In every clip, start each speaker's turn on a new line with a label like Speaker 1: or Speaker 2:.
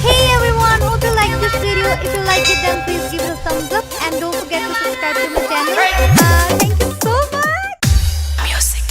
Speaker 1: Hey everyone, hope you like this video. If you like it, then please give it a thumbs up and don't forget to subscribe to my channel. Thank you so much. Music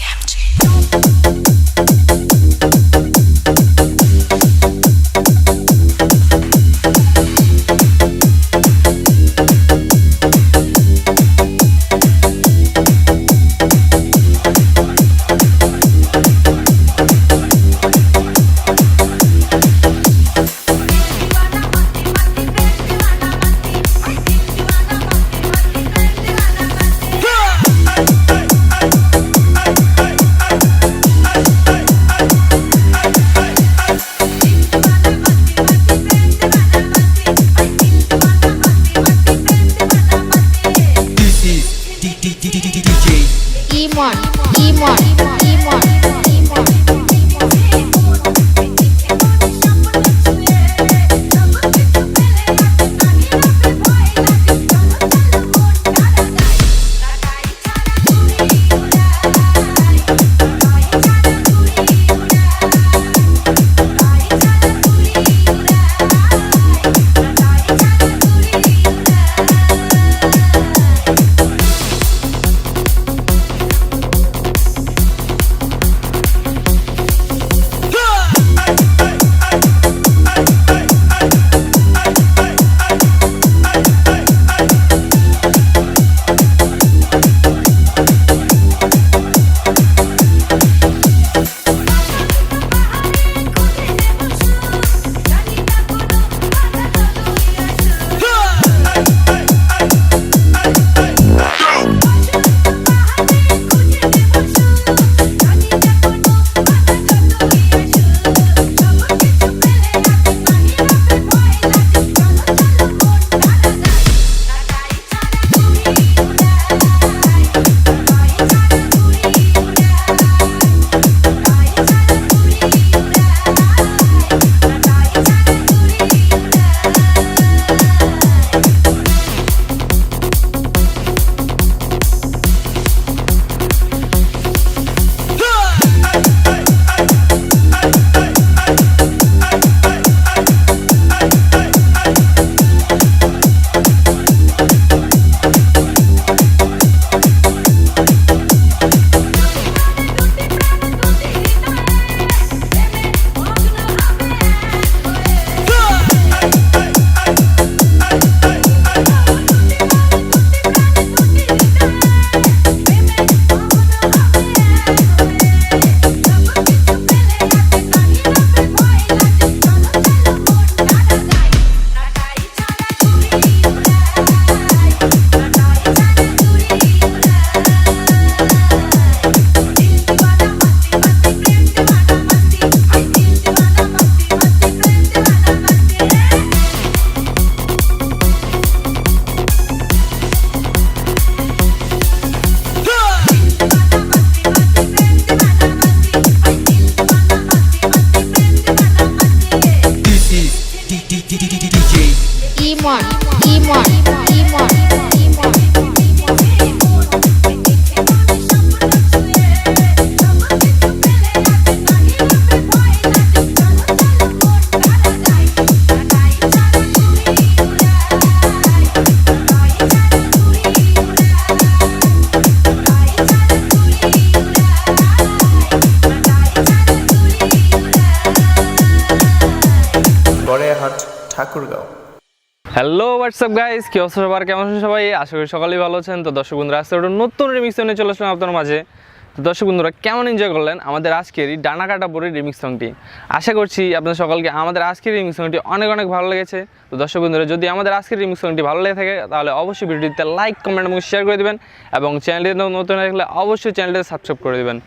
Speaker 1: Imon.
Speaker 2: Thakurgaon.
Speaker 3: Hello WhatsApp guys, কি অবস্থা সবার, কেমন আছেন সবাই? আশা করি সকালেই ভালো আছেন। তো দর্শক বন্ধুরা, আজকে একটা নতুন রিমিক্স নিয়ে চলে আসলাম আপনার মাঝে। তো দর্শক বন্ধুরা, কেমন এনজয় করলেন আমাদের আজকের এই ডানা কাটা পরে রিমিক্স সংটি? আশা করছি আপনাদের সকলকে আমাদের আজকের রিমিক্স সংটি অনেক অনেক ভালো লেগেছে। তো দর্শক বন্ধুরা, যদি আমাদের আজকের রিমিক্স সংটি ভালো লেগে থাকে তাহলে অবশ্যই ভিডিওটিতে লাইক, কমেন্ট এবং শেয়ার করে দেবেন এবং চ্যানেলটি নতুন থাকলে অবশ্যই চ্যানেলটি সাবস্ক্রাইব করে দেবেন।